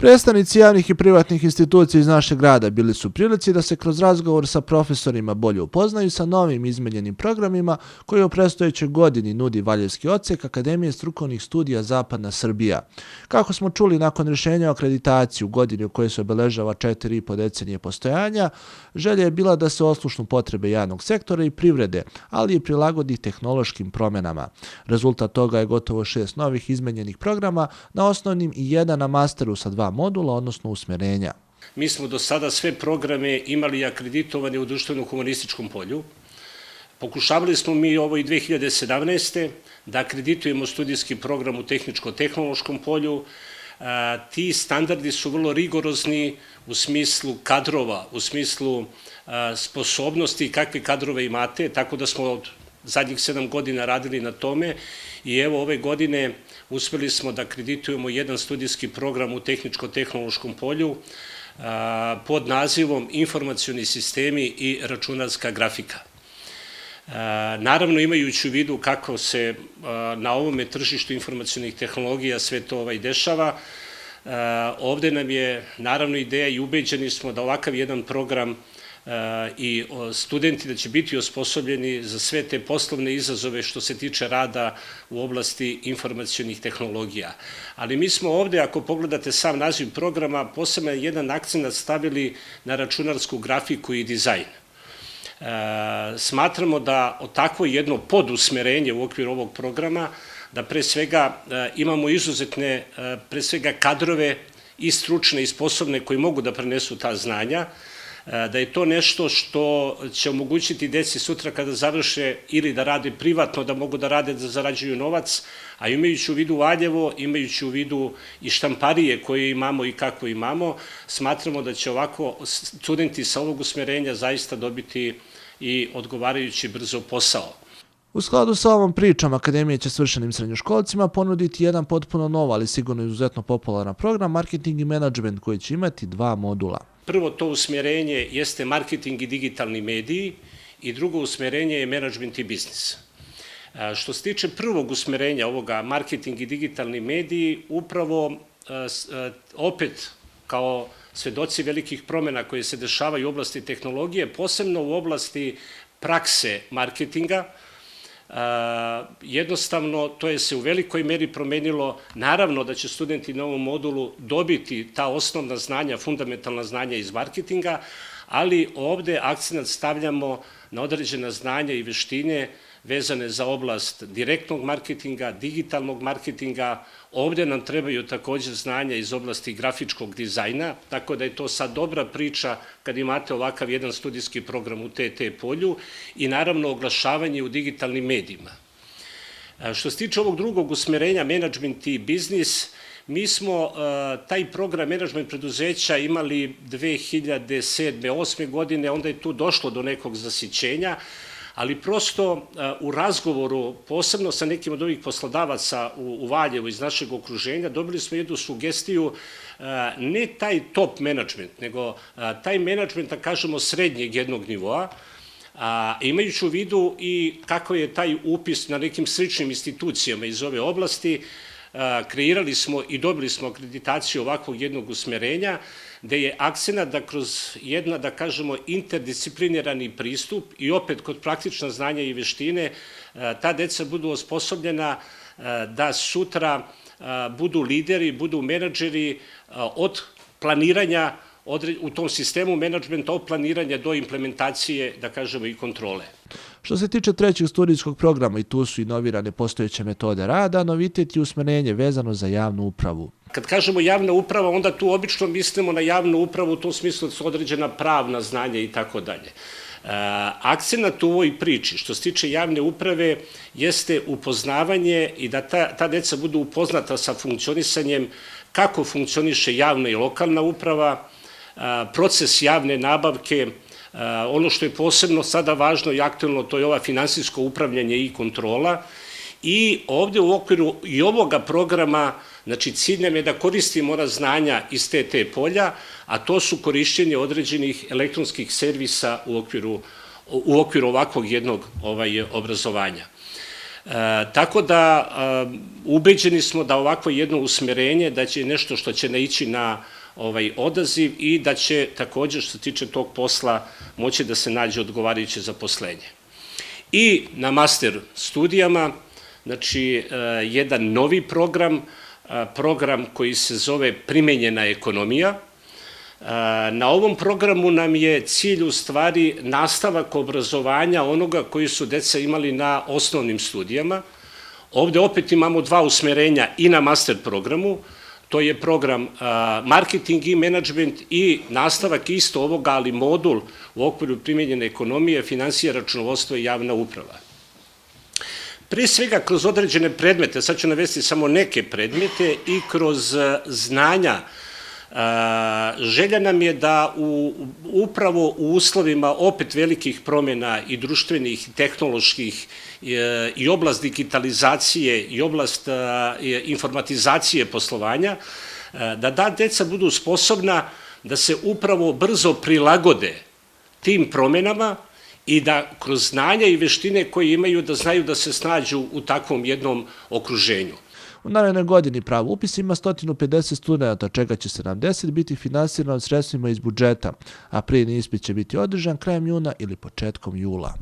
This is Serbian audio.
Predstavnici javnih i privatnih institucija iz našeg grada bili su u prilici da se kroz razgovor sa profesorima bolje upoznaju sa novim izmenjenim programima koji u predstojećoj godini nudi Valjevski odsek Akademije strukovnih studija Zapadna Srbija. Kako smo čuli nakon rješenja o akreditaciji u godini u kojoj se obeležava 4,5 decenije postojanja, želja je bila da se oslušnu potrebe javnog sektora i privrede, ali i prilagodi tehnološkim promenama. Rezultat toga je gotovo 6 novih izmenjenih programa na osnovnim i jedan na masteru sa 2 modula, odnosno usmjerenja. Mi smo do sada sve programe imali akreditovane u društveno-humanističkom polju. Pokušavali smo mi ovo i 2017. da akreditujemo studijski program u tehničko-tehnološkom polju. Ti standardi su vrlo rigorozni u smislu kadrova, u smislu sposobnosti kakve kadrove imate, tako da smo od zadnjih 7 godina radili na tome i evo ove godine uspeli smo da akreditujemo jedan studijski program u tehničko-tehnološkom polju pod nazivom Informacioni sistemi i računarska grafika. Naravno, imajući u vidu kako se na ovome tržištu informacionih tehnologija sve to dešava, ovde nam je naravno ideja i ubeđeni smo da ovakav jedan program i studenti da će biti osposobljeni za sve te poslovne izazove što se tiče rada u oblasti informacionih tehnologija. Ali mi smo ovde, ako pogledate sam naziv programa, posebno jedan akcent stavili na računarsku grafiku i dizajn. Smatramo da od takvo jedno podusmerenje u okviru ovog programa, da pre svega imamo izuzetne, pre svega kadrove i stručne i sposobne koji mogu da prenesu ta znanja, da je to nešto što će omogućiti deci sutra kada završe ili da rade privatno, da mogu da rade da zarađuju novac, a imajući u vidu Valjevo, imajući u vidu i štamparije koje imamo i kako imamo, smatramo da će ovako studenti sa ovog usmerenja zaista dobiti i odgovarajući brzo posao. U skladu sa ovom pričom, Akademija će svršenim srednjoškolcima ponuditi jedan potpuno nov, ali sigurno izuzetno popularan program marketing i menadžment koji će imati 2 modula. Prvo to usmjerenje jeste marketing i digitalni mediji i drugo usmjerenje je menadžment i biznis. Što se tiče prvog usmjerenja ovoga marketing i digitalni mediji, upravo opet kao svedoci velikih promjena koje se dešavaju u oblasti tehnologije, posebno u oblasti prakse marketinga, jednostavno to je se u velikoj meri promenilo. Naravno da će studenti na ovom modulu dobiti ta osnovna znanja, fundamentalna znanja iz marketinga, ali ovde akcent stavljamo na određena znanja i veštine vezane za oblast direktnog marketinga, digitalnog marketinga. Ovde nam trebaju takođe znanja iz oblasti grafičkog dizajna, tako da je to sad dobra priča kad imate ovakav jedan studijski program u TT polju i naravno oglašavanje u digitalnim medijima. Što se tiče ovog drugog usmerenja, menadžment i biznis, mi smo taj program menadžment preduzeća imali 2007-2008. godine, onda je tu došlo do nekog zasićenja, ali prosto u razgovoru, posebno sa nekim od ovih poslodavaca u Valjevu iz našeg okruženja, dobili smo jednu sugestiju, ne taj top menadžment, nego taj menadžment, da kažemo, srednjeg jednog nivoa, imajući u vidu i kako je taj upis na nekim sličnim institucijama iz ove oblasti, kreirali smo i dobili smo akreditaciju ovakvog jednog usmerenja, gde je akcenat da kroz jedna, da kažemo, interdisciplinirani pristup i opet kod praktična znanja i veštine ta deca budu osposobljena da sutra budu lideri, budu menadžeri od planiranja u tom sistemu menadžmenta, od planiranja do implementacije, da kažemo, i kontrole. Što se tiče trećeg studijskog programa, i tu su inovirane postojeće metode rada, novitet i usmerenje vezano za javnu upravu. Kad kažemo javna uprava, onda tu obično mislimo na javnu upravu u tom smislu da su određena pravna znanja i tako dalje. Akcenat u ovoj priči, što se tiče javne uprave, jeste upoznavanje i da ta deca budu upoznata sa funkcionisanjem, kako funkcioniše javna i lokalna uprava, proces javne nabavke, ono što je posebno sada važno i aktuelno, to je ova finansijsko upravljanje i kontrola. I ovde u okviru i ovoga programa, znači cilj nam je da koristimo ona znanja iz TT polja, a to su korišćenje određenih elektronskih servisa u okviru ovakvog jednog obrazovanja. Tako da ubeđeni smo da ovako jedno usmerenje, da će nešto što će naići na odaziv i da će također što se tiče tog posla moći da se nađe odgovarajuće zaposlenje. I na master studijama, znači jedan novi program koji se zove primenjena ekonomija. Na ovom programu nam je cilj u stvari nastavak obrazovanja onoga koji su deca imali na osnovnim studijama. Ovde opet imamo dva usmerenja i na master programu, to je program marketing i management i nastavak isto ovoga, ali modul u okviru primenjene ekonomije, finansije, računovodstvo i javna uprava. Pre svega kroz određene predmete, sad ću navesti samo neke predmete i kroz znanja. Želja nam je da upravo u uslovima opet velikih promjena i društvenih, i tehnoloških, i oblast digitalizacije, i oblast informatizacije poslovanja, da deca budu sposobna da se upravo brzo prilagode tim promjenama i da kroz znanja i veštine koje imaju da znaju da se snađu u takvom jednom okruženju. U narednoj godini pravo upis ima 150 studenta, od čega će 70 biti finansirano sredstvima iz budžeta, a prijemni ispit će biti održan krajem juna ili početkom jula.